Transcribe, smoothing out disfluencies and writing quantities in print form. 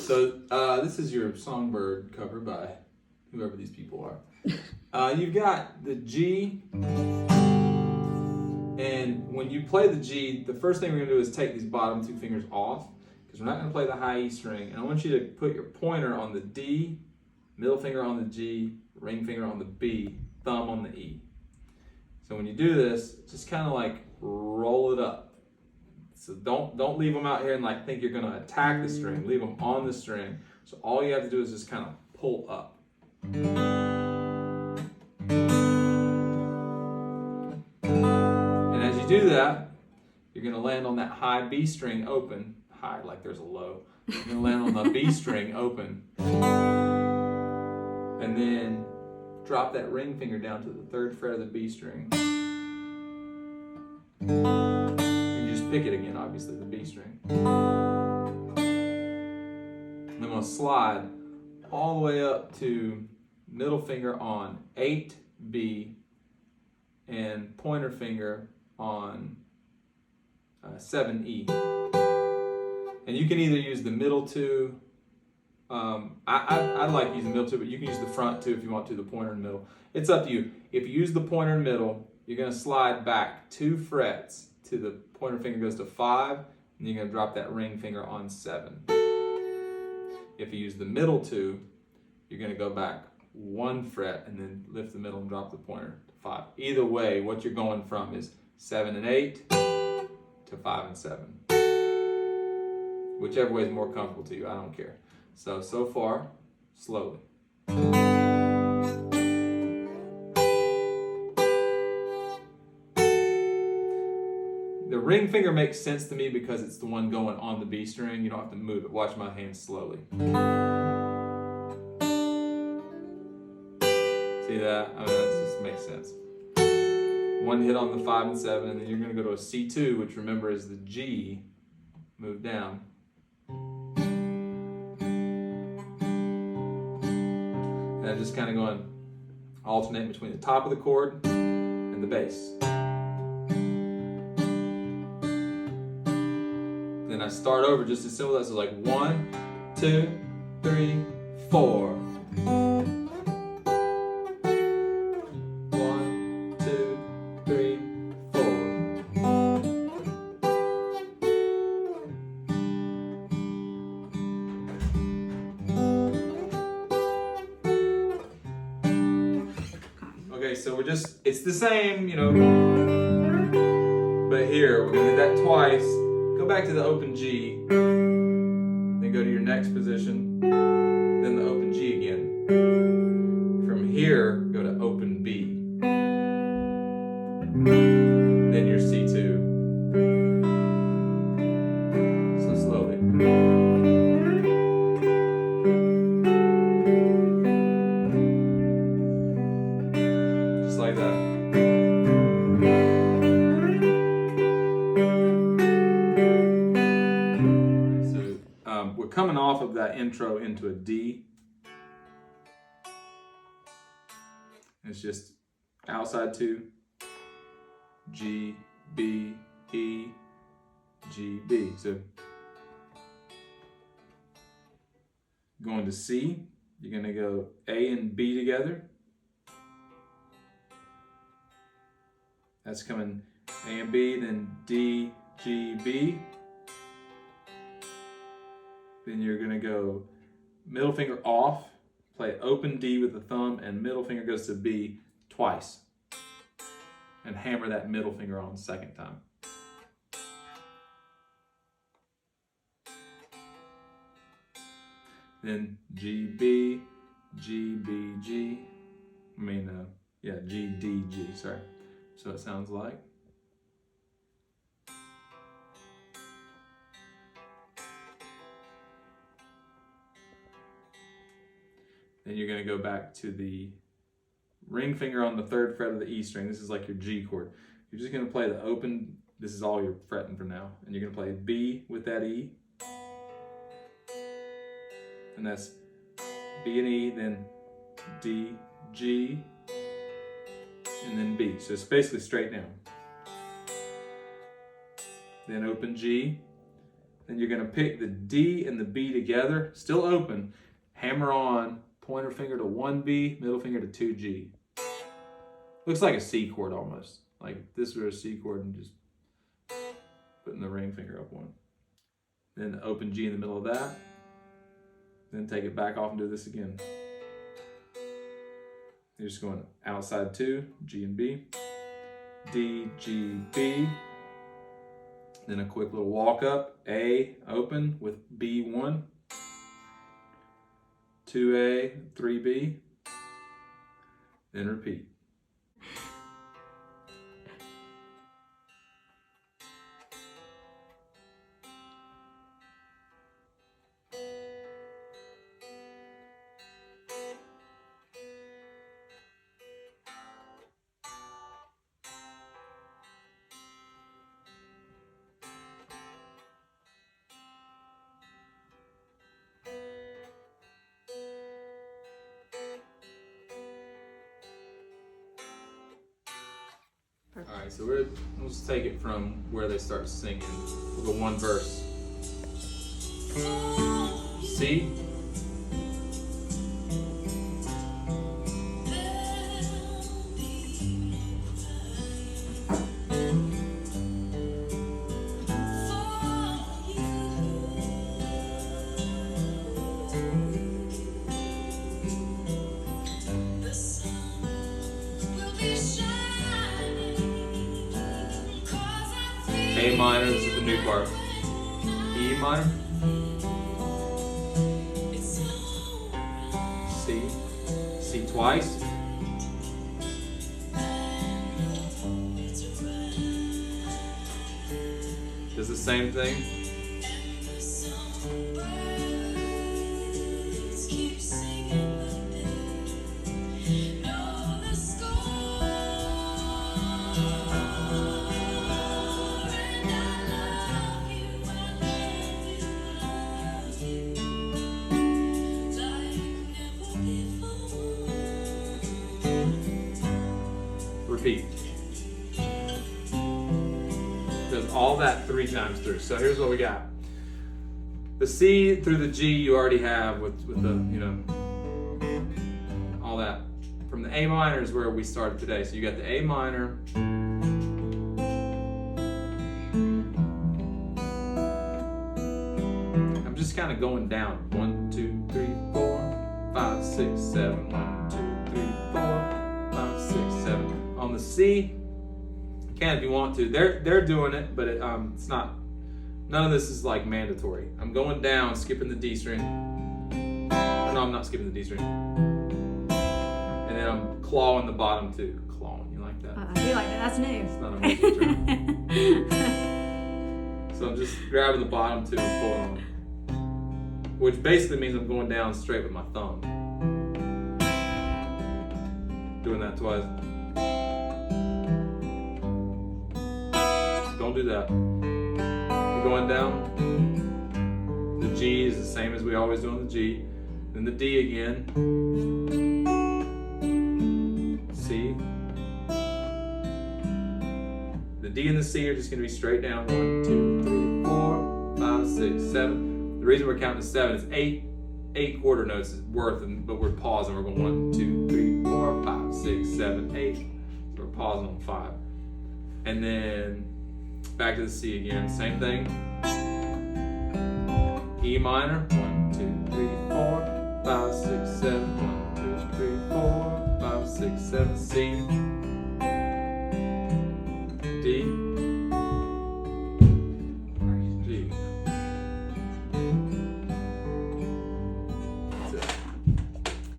So this is your Songbird cover by whoever these people are. You've got the G, and when you play the G, the first thing we're going to do is take these bottom two fingers off, because we're not going to play the high E string. And I want you to put your pointer on the D, middle finger on the G, ring finger on the B, thumb on the E. So when you do this, just kind of like roll it up. So don't leave them out here and like think you're going to attack the string. Leave them on the string. So all you have to do is just kind of pull up. And as you do that, you're going to land on that high B string open. High, like there's a low. You're going to land on the B string open. And then drop that ring finger down to the 3rd fret of the B string. Pick it again, obviously, the B string. And I'm going to slide all the way up to middle finger on 8B and pointer finger on 7E. And you can either use the middle two. I like using the middle two, but you can use the front two if you want to, the pointer and middle. It's up to you. If you use the pointer and middle, you're going to slide back 2 frets to the pointer finger goes to 5, and you're going to drop that ring finger on 7. If you use the middle two, you're going to go back 1 fret and then lift the middle and drop the pointer to 5. Either way, what you're going from is 7 and 8 to 5 and 7. Whichever way is more comfortable to you, I don't care. So far, slowly. The ring finger makes sense to me because it's the one going on the B string. You don't have to move it. Watch my hand slowly. See that? I mean, that just makes sense. One hit on the 5 and 7, and then you're going to go to a C2, which remember is the G. Move down. And I'm just kind of going alternate between the top of the chord and the bass. Then I start over just as simple as like 1, 2, 3, 4. 1, 2, 3, 4. Okay, so it's the same, but here, we're gonna hit that twice. Go back to the open G, then go to your next position, then the open G again. From here, go to open B, then your C2. So slowly. Just like that. We're coming off of that intro into a D. It's just outside 2, G, B, E, G, B. So going to C, you're going to go A and B together. That's coming A and B, then D, G, B. Then you're going to go middle finger off, play open D with the thumb, and middle finger goes to B twice. And hammer that middle finger on the second time. Then G, B, G, B, G. G, D, G, sorry. So it sounds like. Then you're going to go back to the ring finger on the 3rd fret of the E string. This is like your G chord. You're just going to play the open. This is all you're fretting for now. And you're going to play B with that E. And that's B and E, then D, G, and then B. So it's basically straight down. Then open G. Then Then you're gonna pick the D and the B together, still open, hammer on, pointer finger to 1B, middle finger to 2G. Looks like a C chord almost. Like this was a C chord and just putting the ring finger up one. Then open G in the middle of that. Then take it back off and do this again. You're just going outside 2, G and B, D, G, B. Then a quick little walk up, A, open with B1, 2A, 3B, then repeat. All right, so let's take it from where they start singing. We'll go one verse. C. A minor, this is the new part. E minor. C. C twice. Does the same thing. Repeat. Does all that 3 times through. So here's what we got. The C through the G you already have with the, you know, all that. From the A minor is where we started today. So you got the A minor. I'm just kind of going down. 1, 2, 3, 4, 5, 6, 7. 1, 2, 3, 4, 5, 6, 7. On the C, you can if you want to. They're doing it, but it's not. None of this is like mandatory. I'm going down, skipping the D string. No, I'm not skipping the D string. And then I'm clawing the bottom too. Clawing, you like that? I do like that. That's new. It's not a music term. So I'm just grabbing the bottom two and pulling on, which basically means I'm going down straight with my thumb. Doing that twice. Don't do that. You're going down. The G is the same as we always do on the G. Then the D again. C. The D and the C are just going to be straight down. 1, 2, 3, 4, 5, 6, 7. The reason we're counting to 7 is 8 quarter notes is worth, but we're pausing. We're going 1, 2, 3, 4, 5, 6, 7, 8. So we're pausing on 5. And then back to the C again, same thing. E minor, 1, 2, 3, 4, 5, 6, 7, 1, 2, 3, 4, 5, 6, 7, C, D,